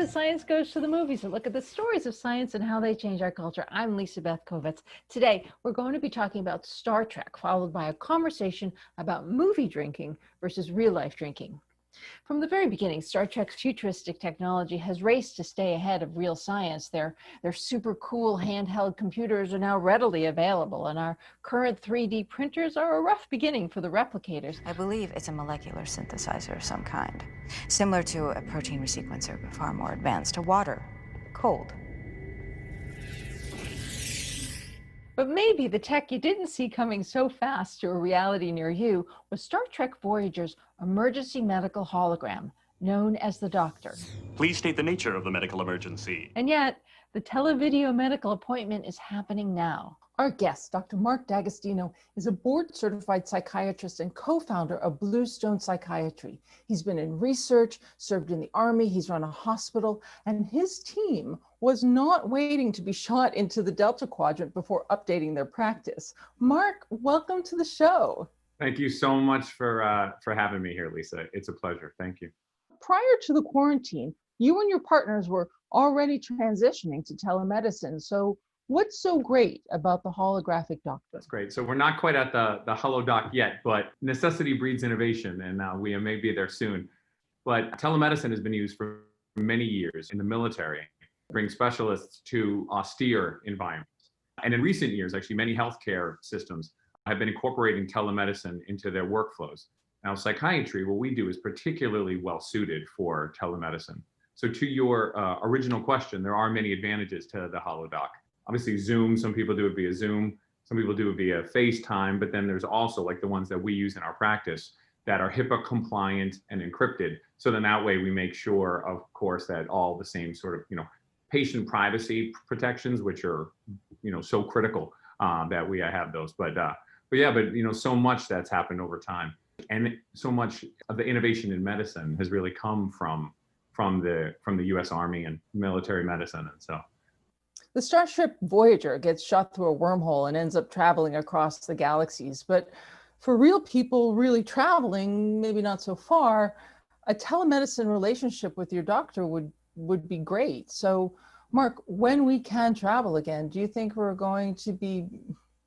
to Science Goes to the Movies, a look at the stories of science and how they change our culture. I'm Lisa Beth Kovitz. Today, we're going to be talking about Star Trek, followed by a conversation about movie drinking versus real-life drinking. From the very beginning, Star Trek's futuristic technology has raced to stay ahead of real science. Their super cool handheld computers are now readily available, and our current 3D printers are a rough beginning for the replicators. I believe it's a molecular synthesizer of some kind, similar to a protein resequencer, but far more advanced. To water, cold. But maybe the tech you didn't see coming so fast to a reality near you was Star Trek Voyager's emergency medical hologram, known as the Doctor. Please state the nature of the medical emergency. And yet, the televideo medical appointment is happening now. Our guest, Dr. Mark Dagostino, is a board-certified psychiatrist and co-founder of Bluestone Psychiatry. He's been in research, served in the Army, he's run a hospital, and his team was not waiting to be shot into the Delta Quadrant before updating their practice. Mark, welcome to the show. Thank you so much for having me here, Lisa. It's a pleasure. Thank you. Prior to the quarantine, you and your partners were already transitioning to telemedicine. So what's so great about the holographic doctor? That's great. So we're not quite at the holodoc yet, but necessity breeds innovation, and we may be there soon. But telemedicine has been used for many years in the military, bring specialists to austere environments. And in recent years, actually, many healthcare systems have been incorporating telemedicine into their workflows. Now, psychiatry, what we do is particularly well suited for telemedicine. So to your original question, there are many advantages to the holodoc. Obviously Zoom, some people do it via Zoom, some people do it via FaceTime, but then there's also like the ones that we use in our practice that are HIPAA compliant and encrypted. So then that way we make sure, of course, that all the same sort of, patient privacy protections, which are, so critical that we have those. But so much that's happened over time. And so much of the innovation in medicine has really come from the US Army and military medicine. And so the Starship Voyager gets shot through a wormhole and ends up traveling across the galaxies. But for real people really traveling, maybe not so far, a telemedicine relationship with your doctor would be great. So Mark, when we can travel again, do you think we're going to be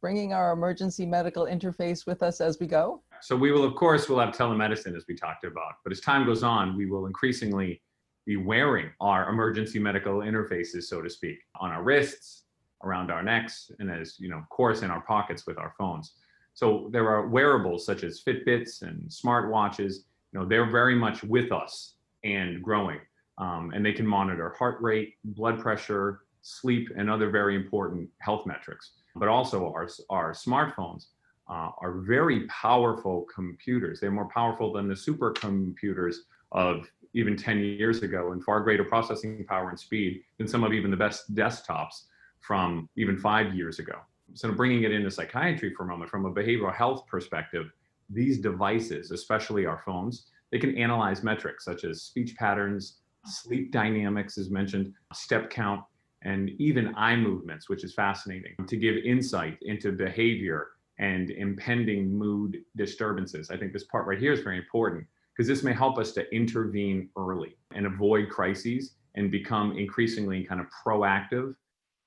bringing our emergency medical interface with us as we go? So we will, of course, we'll have telemedicine as we talked about, but as time goes on, we will increasingly be wearing our emergency medical interfaces, so to speak, on our wrists, around our necks, and as, of course, in our pockets with our phones. So there are wearables such as Fitbits and smartwatches, they're very much with us and growing. And they can monitor heart rate, blood pressure, sleep, and other very important health metrics. But also our smartphones are very powerful computers. They're more powerful than the supercomputers of even 10 years ago, and far greater processing power and speed than some of even the best desktops from even 5 years ago. So bringing it into psychiatry for a moment, from a behavioral health perspective, these devices, especially our phones, they can analyze metrics such as speech patterns, sleep dynamics, as mentioned, step count, and even eye movements, which is fascinating, to give insight into behavior and impending mood disturbances. I think this part right here is very important because this may help us to intervene early and avoid crises and become increasingly kind of proactive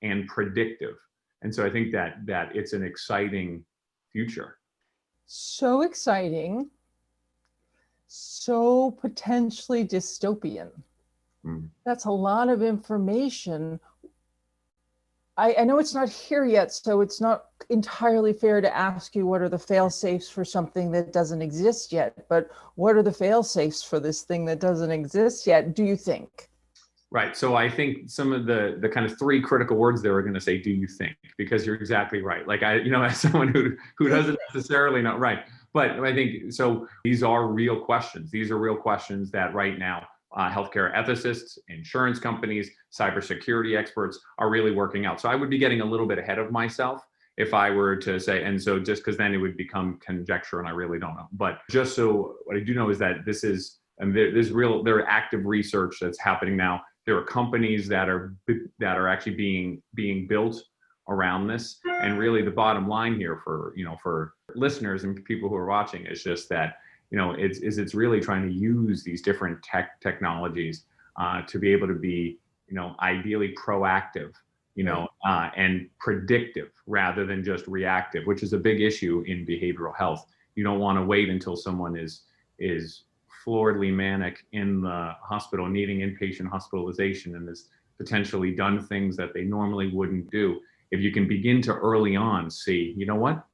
and predictive. And so I think that it's an exciting future. So exciting, so potentially dystopian. That's a lot of information. I know it's not here yet, so it's not entirely fair to ask you what are the fail-safes for something that doesn't exist yet, but what are the fail-safes for this thing that doesn't exist yet, do you think? Right, so I think some of the kind of three critical words there are going to say, do you think? Because you're exactly right. Like as someone who doesn't necessarily know, right. But I think, so these are real questions. These are real questions that right now, healthcare ethicists, insurance companies, cybersecurity experts are really working out. So I would be getting a little bit ahead of myself if I were to say, and so just because then it would become conjecture and I really don't know. But just so what I do know is that this is, and there are active research that's happening now. There are companies that are actually being built around this. And really the bottom line here for listeners and people who are watching is just that, it's really trying to use these different technologies to be able to be, ideally proactive, and predictive rather than just reactive, which is a big issue in behavioral health. You don't want to wait until someone is floridly manic in the hospital, needing inpatient hospitalization, and has potentially done things that they normally wouldn't do. If you can begin to early on see, you know what,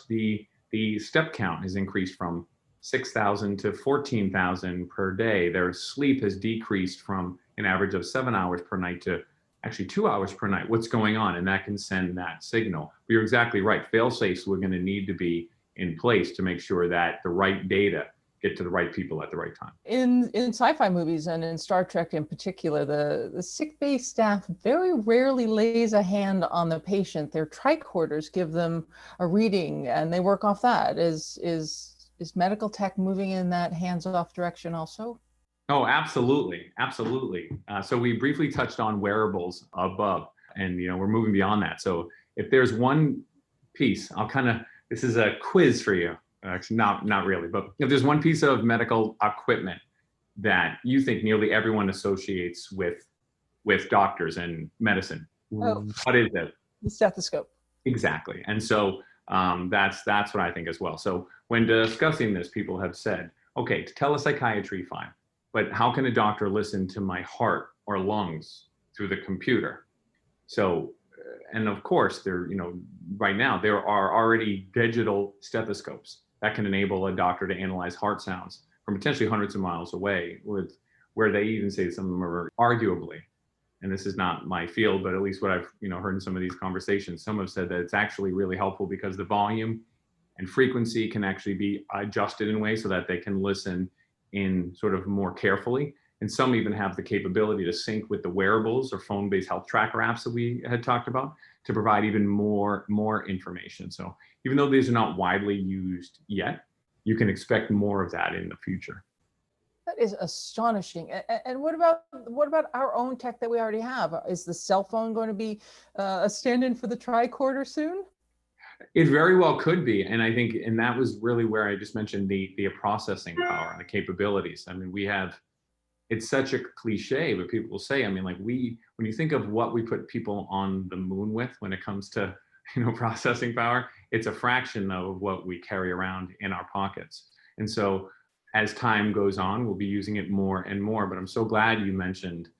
the step count has increased from 6,000 to 14,000 per day. Their sleep has decreased from an average of 7 hours per night to actually 2 hours per night. What's going on? And that can send that signal. But you're exactly right. Fail-safes we're going to need to be in place to make sure that the right data get to the right people at the right time. In sci-fi movies and in Star Trek in particular, the sick bay staff very rarely lays a hand on the patient. Their tricorders give them a reading and they work off that. Is medical tech moving in that hands-off direction also? Oh, absolutely. Absolutely. So we briefly touched on wearables above, and we're moving beyond that. So if there's one piece, this is a quiz for you. Actually, not really, but if there's one piece of medical equipment that you think nearly everyone associates with doctors and medicine, what is it? The stethoscope. Exactly. And so that's what I think as well. So when discussing this, people have said, okay, telepsychiatry, fine, but how can a doctor listen to my heart or lungs through the computer? So, and of course, right now there are already digital stethoscopes that can enable a doctor to analyze heart sounds from potentially hundreds of miles away, where they even say some of them are arguably, and this is not my field, but at least what I've heard in some of these conversations, some have said that it's actually really helpful because the volume and frequency can actually be adjusted in ways so that they can listen in sort of more carefully. And some even have the capability to sync with the wearables or phone-based health tracker apps that we had talked about to provide even more information. So even though these are not widely used yet, you can expect more of that in the future. That is astonishing. And what about our own tech that we already have? Is the cell phone going to be a stand-in for the tricorder soon? It very well could be. And I think, and that was really where I just mentioned the processing power and the capabilities. I mean, it's such a cliche, but people will say, when you think of what we put people on the moon with when it comes to, processing power, it's a fraction of what we carry around in our pockets. And so as time goes on, we'll be using it more and more. But I'm so glad you mentioned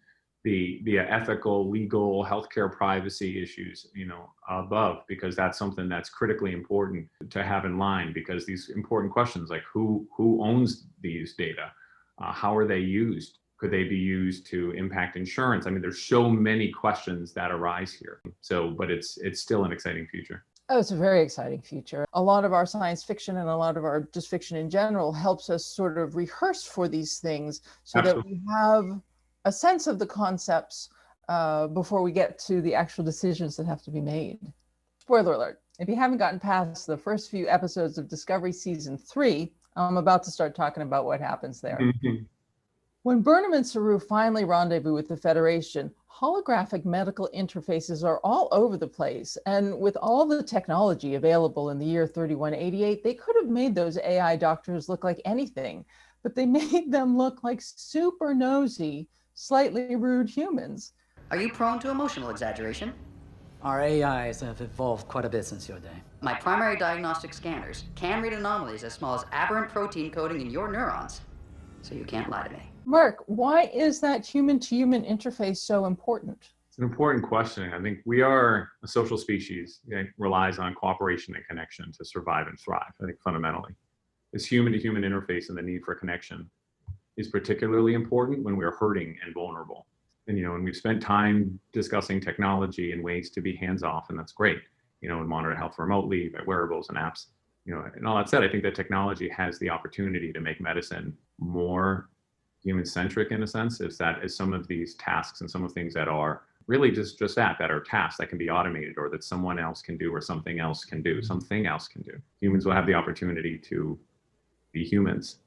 the ethical, legal, healthcare privacy issues, above, because that's something that's critically important to have in line, because these important questions like who owns these data? How are they used? Could they be used to impact insurance? I mean, there's so many questions that arise here. So, but it's still an exciting future. Oh, it's a very exciting future. A lot of our science fiction and a lot of our just fiction in general helps us sort of rehearse for these things so Absolutely. that we have a sense of the concepts before we get to the actual decisions that have to be made. Spoiler alert, if you haven't gotten past the first few episodes of Discovery Season 3, I'm about to start talking about what happens there. Mm-hmm. When Burnham and Saru finally rendezvous with the Federation, holographic medical interfaces are all over the place. And with all the technology available in the year 3188, they could have made those AI doctors look like anything, but they made them look like super nosy, slightly rude humans. Are you prone to emotional exaggeration? Our AIs have evolved quite a bit since your day. My primary diagnostic scanners can read anomalies as small as aberrant protein coding in your neurons, so you can't lie to me. Mark, why is that human-to-human interface so important? It's an important question. I think we are a social species that relies on cooperation and connection to survive and thrive, I think fundamentally. This human-to-human interface and the need for connection is particularly important when we're hurting and vulnerable. And, and we've spent time discussing technology and ways to be hands-off, and that's great, and monitor health remotely by wearables and apps. And all that said, I think that technology has the opportunity to make medicine more human-centric in a sense, is some of these tasks and some of the things that are really just that are tasks that can be automated or that someone else can do or something else can do. Humans will have the opportunity to be humans,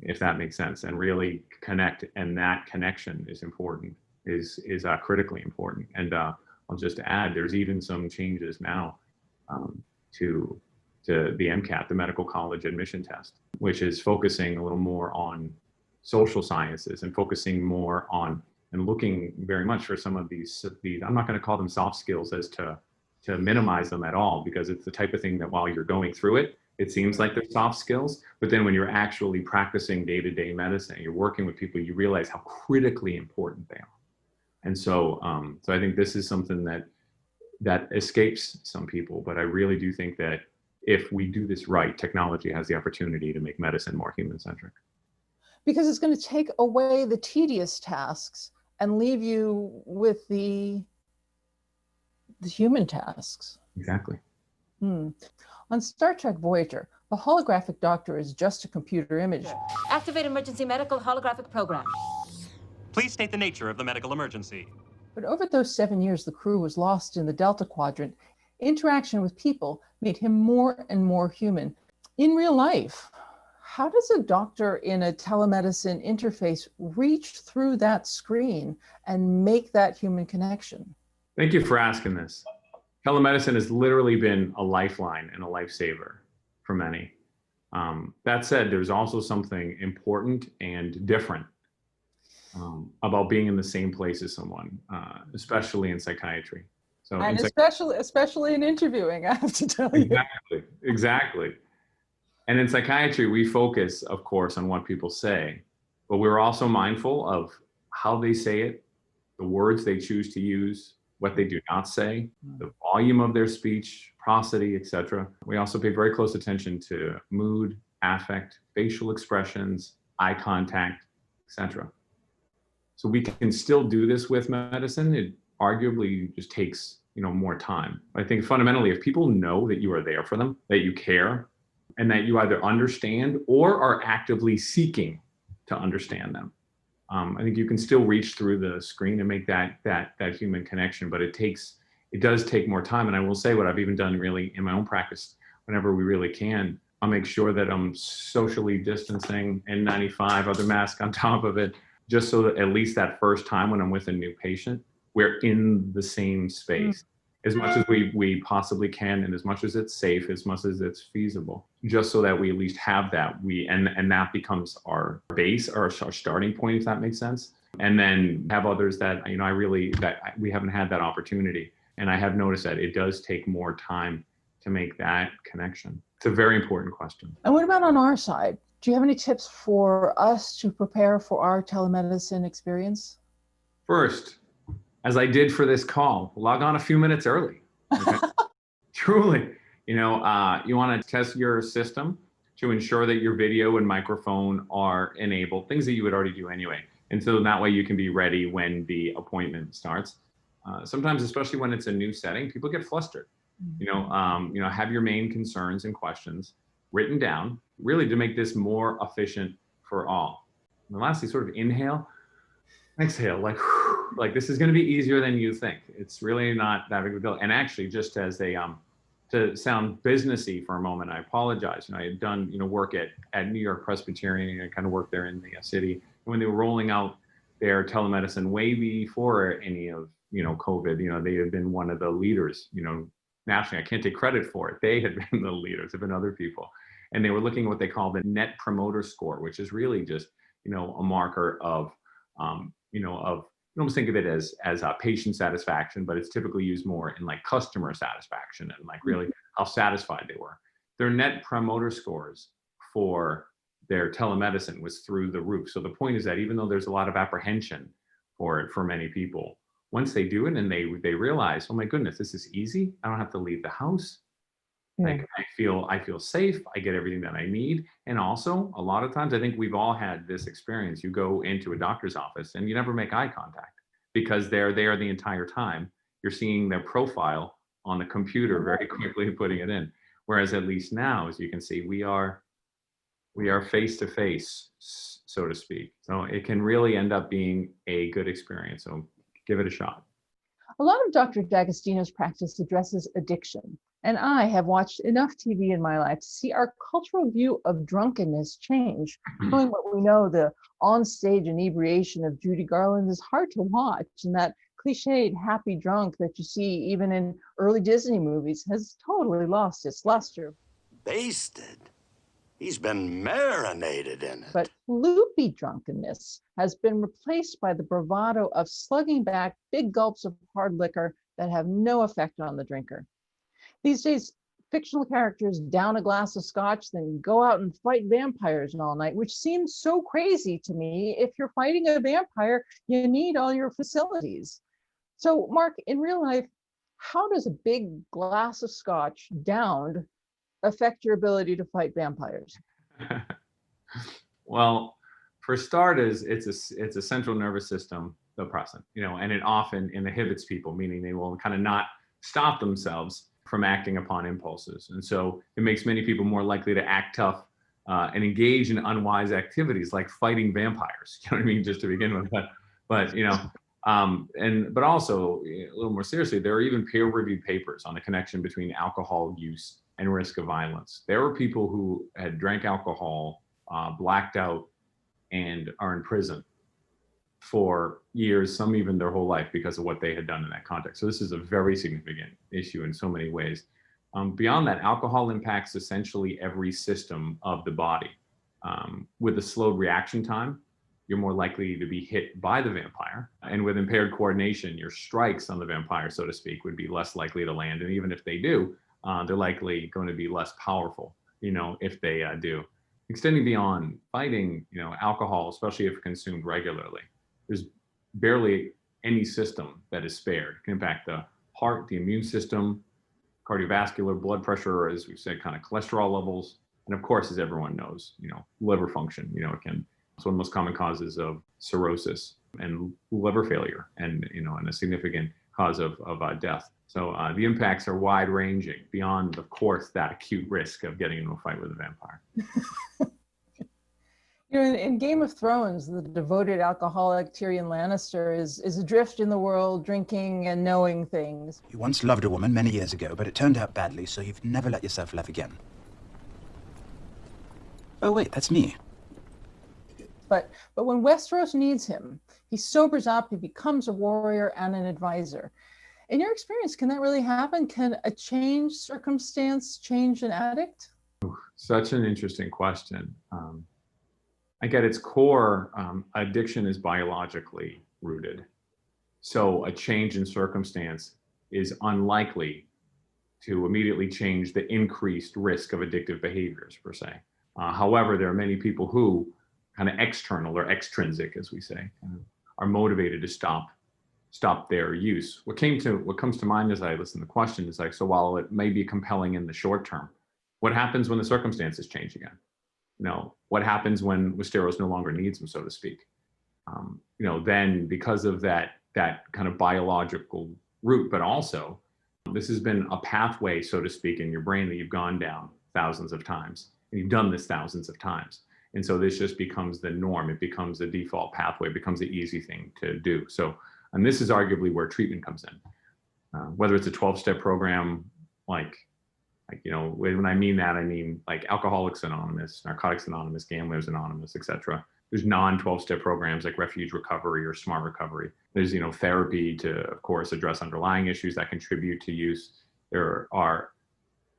if that makes sense, and really connect. And that connection is important, is critically important. And I'll just add, there's even some changes now to the MCAT, the Medical College Admission Test, which is focusing a little more on social sciences and focusing more on and looking very much for some of these I'm not going to call them soft skills as to minimize them at all, because it's the type of thing that while you're going through it, it seems like they're soft skills, but then when you're actually practicing day-to-day medicine, you're working with people, you realize how critically important they are. And so I think this is something that escapes some people, but I really do think that if we do this right, technology has the opportunity to make medicine more human-centric. Because it's going to take away the tedious tasks and leave you with the human tasks. Exactly. On Star Trek Voyager, the holographic doctor is just a computer image. Activate emergency medical holographic program. Please state the nature of the medical emergency. But over those 7 years, the crew was lost in the Delta Quadrant. Interaction with people made him more and more human. In real life, how does a doctor in a telemedicine interface reach through that screen and make that human connection? Thank you for asking this. Telemedicine has literally been a lifeline and a lifesaver for many. That said, there's also something important and different about being in the same place as someone, especially in psychiatry. So, and especially in interviewing, I have to tell you. Exactly. And in psychiatry, we focus, of course, on what people say, but we're also mindful of how they say it, the words they choose to use, what they do not say, the volume of their speech, prosody, etc. We also pay very close attention to mood, affect, facial expressions, eye contact, etc. So we can still do this with medicine. It arguably just takes, more time. I think fundamentally, if people know that you are there for them, that you care, and that you either understand or are actively seeking to understand them, I think you can still reach through the screen and make that human connection, but it does take more time. And I will say, what I've even done really in my own practice, whenever we really can, I'll make sure that I'm socially distancing, N95, other mask on top of it, just so that at least that first time when I'm with a new patient, we're in the same space as much as we possibly can, and as much as it's safe, as much as it's feasible, just so that we at least have that. And that becomes our base, or our starting point, if that makes sense. And then have others that, that we haven't had that opportunity. And I have noticed that it does take more time to make that connection. It's a very important question. And what about on our side? Do you have any tips for us to prepare for our telemedicine experience? First, as I did for this call, log on a few minutes early. Okay? Truly, you want to test your system to ensure that your video and microphone are enabled, things that you would already do anyway. And so that way you can be ready when the appointment starts. Sometimes, especially when it's a new setting, people get flustered. Have your main concerns and questions written down, really to make this more efficient for all. And lastly, sort of inhale, exhale, like this is going to be easier than you think. It's really not that big of a deal. And actually, just as to sound businessy for a moment, I apologize. I had done work at New York Presbyterian. I kind of worked there in the city. And when they were rolling out their telemedicine way before any of COVID, they had been one of the leaders. Nationally, I can't take credit for it. They had been the leaders. There have been other people, and they were looking at what they call the Net Promoter Score, which is really just a marker of you almost think of it as patient satisfaction, but it's typically used more in like customer satisfaction and like really how satisfied they were. Their Net Promoter Scores for their telemedicine was through the roof. So the point is that even though there's a lot of apprehension for it for many people, once they do it and they realize, oh my goodness, this is easy. I don't have to leave the house. Like I feel safe. I get everything that I need. And also a lot of times, I think we've all had this experience. You go into a doctor's office and you never make eye contact because they're there the entire time. You're seeing their profile on the computer very quickly putting it in. Whereas at least now, as you can see, we are face to face, so to speak. So it can really end up being a good experience. So give it a shot. A lot of Dr. D'Agostino's practice addresses addiction, and I have watched enough TV in my life to see our cultural view of drunkenness change. Knowing what we know, the onstage inebriation of Judy Garland is hard to watch, and that cliched happy drunk that you see even in early Disney movies has totally lost its luster. Basted. He's been marinated in it. But loopy drunkenness has been replaced by the bravado of slugging back big gulps of hard liquor that have no effect on the drinker. These days, fictional characters down a glass of scotch, then go out and fight vampires all night, which seems so crazy to me. If you're fighting a vampire, you need all your facilities. So, Mark, in real life, how does a big glass of scotch downed affect your ability to fight vampires? Well, for starters, it's a central nervous system depressant, and it often inhibits people, meaning they will kind of not stop themselves from acting upon impulses. And so it makes many people more likely to act tough and engage in unwise activities like fighting vampires. You know what I mean? Just to begin with, but but also a little more seriously, there are even peer-reviewed papers on the connection between alcohol use and risk of violence. There were people who had drank alcohol, blacked out, and are in prison for years, some even their whole life, because of what they had done in that context. So this is a very significant issue in so many ways. Beyond that, alcohol impacts essentially every system of the body. With a slowed reaction time, you're more likely to be hit by the vampire. And with impaired coordination, your strikes on the vampire, so to speak, would be less likely to land. And even if they do, they're likely going to be less powerful, if they do. Extending beyond fighting, alcohol, especially if consumed regularly, there's barely any system that is spared. It can impact the heart, the immune system, cardiovascular, blood pressure, or as we said, kind of cholesterol levels. And of course, as everyone knows, liver function, it's one of the most common causes of cirrhosis and liver failure, and a significant cause of death. So the impacts are wide ranging beyond, of course, that acute risk of getting into a fight with a vampire. In Game of Thrones, the devoted alcoholic Tyrion Lannister is adrift in the world, drinking and knowing things. You once loved a woman many years ago, but it turned out badly, so you've never let yourself love again. Oh wait, that's me. But when Westeros needs him, he sobers up, he becomes a warrior and an advisor. In your experience, can that really happen? Can a changed circumstance change an addict? Such an interesting question. At its core, addiction is biologically rooted. So a change in circumstance is unlikely to immediately change the increased risk of addictive behaviors, per se. However, there are many people who kind of external or extrinsic, as we say, are motivated to stop their use. What comes to mind as I listen to the question is so while it may be compelling in the short term, what happens when the circumstances change again? What happens when Westeros no longer needs them, so to speak? Then because of that kind of biological root, but also this has been a pathway, so to speak, in your brain that you've gone down thousands of times, and you've done this thousands of times. And so this just becomes the norm. It becomes the default pathway, it becomes the easy thing to do. So, and this is arguably where treatment comes in. Whether it's a 12-step program, when I mean that, I mean like Alcoholics Anonymous, Narcotics Anonymous, Gamblers Anonymous, etc. There's non-12-step programs like Refuge Recovery or Smart Recovery. There's, therapy to, of course, address underlying issues that contribute to use. There are,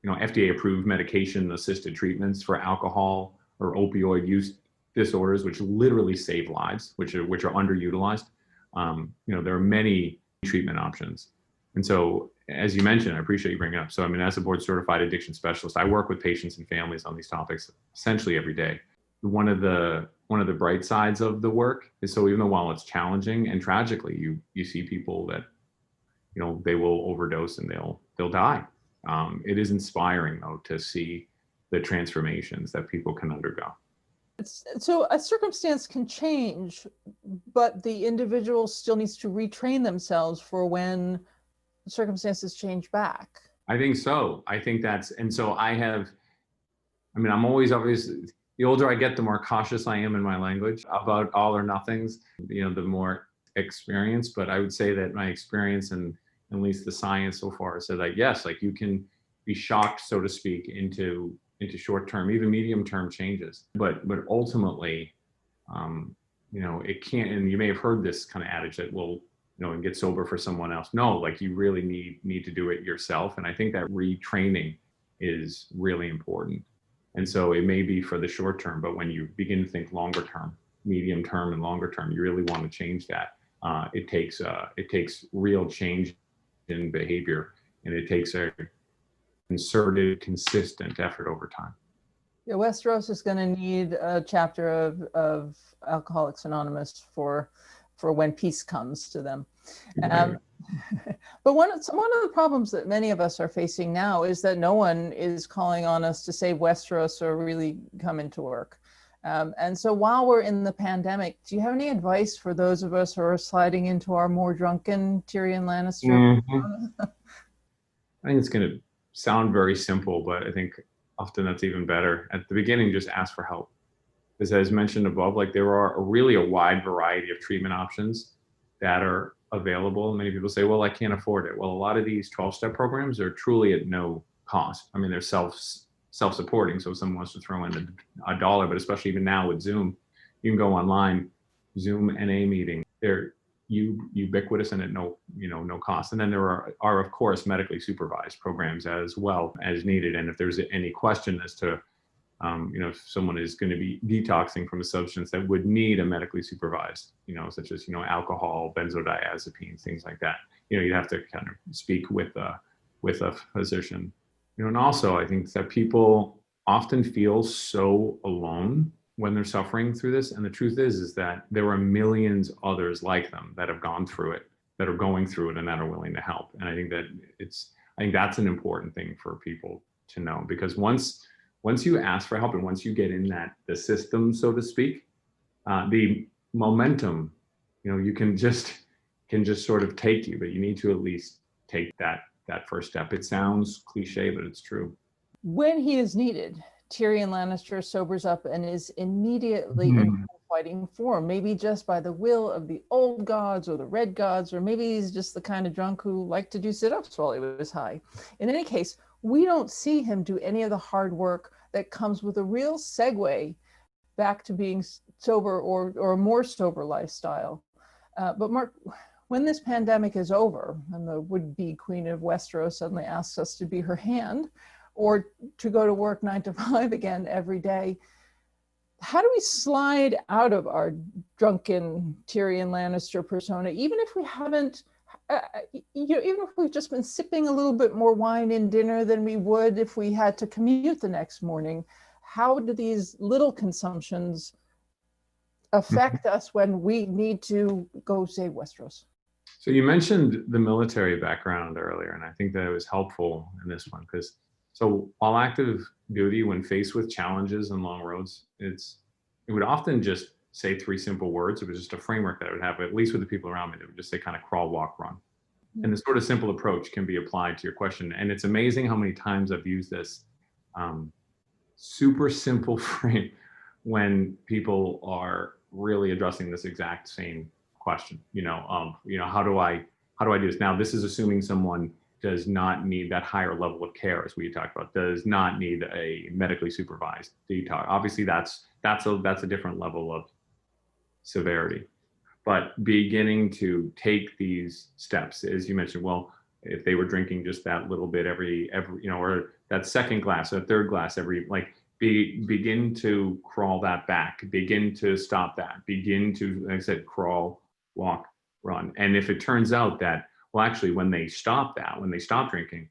FDA-approved medication-assisted treatments for alcohol or opioid use disorders, which literally save lives, which are underutilized. There are many treatment options. And so, as you mentioned, I appreciate you bringing it up. So, as a board certified addiction specialist, I work with patients and families on these topics essentially every day. One of the bright sides of the work is, so even though while it's challenging and tragically, you see people that, they will overdose and they'll die. It is inspiring though to see the transformations that people can undergo. So a circumstance can change, but the individual still needs to retrain themselves for when circumstances change back. I think so. I think and so I'm always obviously, the older I get, the more cautious I am in my language about all or nothings, the more experience. But I would say that my experience and at least the science so far says yes, you can be shocked, so to speak, into short-term, even medium-term changes. But ultimately, it can't, and you may have heard this kind of adage that, and get sober for someone else. No, you really need to do it yourself. And I think that retraining is really important. And so it may be for the short term, but when you begin to think longer term, medium term and longer term, you really want to change that. It takes real change in behavior, and it takes a concerted, consistent effort over time. Yeah, Westeros is going to need a chapter of Alcoholics Anonymous for when peace comes to them. But one of the problems that many of us are facing now is that no one is calling on us to save Westeros or really come into work. And so while we're in the pandemic, do you have any advice for those of us who are sliding into our more drunken Tyrion Lannister? I think it's going to sound very simple, but I think often that's even better. At the beginning, just ask for help. Because as mentioned above, like there are really a wide variety of treatment options that are available. Many people say, well, I can't afford it. Well, a lot of these 12-step programs are truly at no cost. I mean, they're self-supporting. So if someone wants to throw in a dollar, but especially even now with Zoom, you can go online, Zoom NA meeting. They're ubiquitous and at no cost. And then there are of course medically supervised programs as well as needed. And if there's any question as to if someone is going to be detoxing from a substance that would need a medically supervised, such as alcohol, benzodiazepines, things like that, you'd have to kind of speak with a physician. And also I think that people often feel so alone when they're suffering through this. And the truth is that there are millions others like them that have gone through it, that are going through it, and that are willing to help. And I think that's an important thing for people to know, because once you ask for help and once you get in the system, so to speak, the momentum, you can just sort of take you, but you need to at least take that first step. It sounds cliche, but it's true. When he is needed, Tyrion Lannister sobers up and is immediately in fighting form, maybe just by the will of the old gods or the red gods, or maybe he's just the kind of drunk who liked to do sit-ups while he was high. In any case, we don't see him do any of the hard work that comes with a real segue back to being sober or a more sober lifestyle. But Mark, when this pandemic is over and the would-be Queen of Westeros suddenly asks us to be her hand or to go to work 9 to 5 again every day, how do we slide out of our drunken Tyrion Lannister persona, even if we haven't, even if we've just been sipping a little bit more wine in dinner than we would if we had to commute the next morning? How do these little consumptions affect us when we need to go save Westeros? So you mentioned the military background earlier, and I think that it was helpful in this one, because so while active duty, when faced with challenges and long roads, it would often just say 3 simple words. It was just a framework that I would have, at least with the people around me, that would just say kind of crawl, walk, run. And this sort of simple approach can be applied to your question. And it's amazing how many times I've used this super simple frame when people are really addressing this exact same question. How do I do this? Now, this is assuming someone does not need that higher level of care, as we talked about, does not need a medically supervised detox. Obviously, that's a different level of severity. But beginning to take these steps, as you mentioned, well, if they were drinking just that little bit every or that second glass or third glass begin to crawl that back, begin to stop that, begin to, like I said, crawl, walk, run. And if it turns out that, well, actually, when they stop drinking,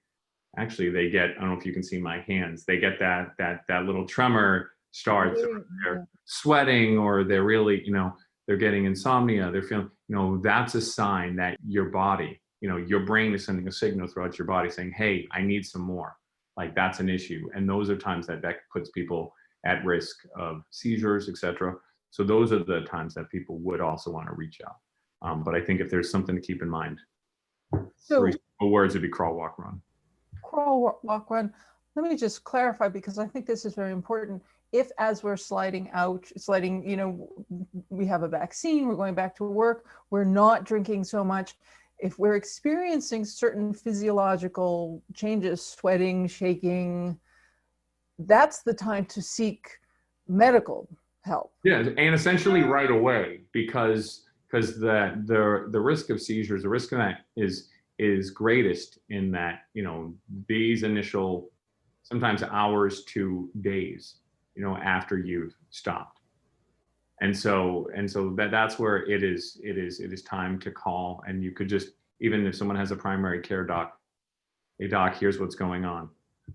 actually they get, I don't know if you can see my hands, they get that little tremor starts, they're sweating, or they're really, they're getting insomnia, they're feeling, that's a sign that your body, your brain is sending a signal throughout your body saying, hey, I need some more. Like, that's an issue. And those are times that puts people at risk of seizures, etc. So those are the times that people would also want to reach out. But I think if there's something to keep in mind, so 3 simple words would be crawl, walk, run. Crawl, walk, run. Let me just clarify, because I think this is very important. If, as we're sliding, we have a vaccine, we're going back to work, we're not drinking so much. If we're experiencing certain physiological changes, sweating, shaking, that's the time to seek medical help. Yeah, and essentially right away, because the risk of seizures, the risk of that is greatest in that, these initial sometimes hours to days, after you've stopped. And so that's where it is time to call. And you could just, even if someone has a primary care doc, hey doc, here's what's going on.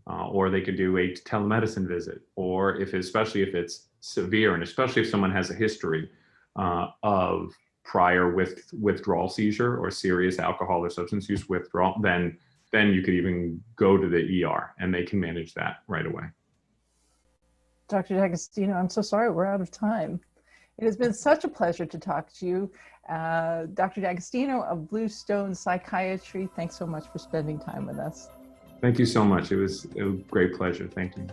Or they could do a telemedicine visit, or especially if it's severe, and especially if someone has a history of prior withdrawal seizure or serious alcohol or substance use withdrawal, then you could even go to the ER and they can manage that right away. Dr. D'Agostino, I'm so sorry we're out of time. It has been such a pleasure to talk to you. Dr. D'Agostino of Bluestone Psychiatry, thanks so much for spending time with us. Thank you so much. It was a great pleasure. Thank you.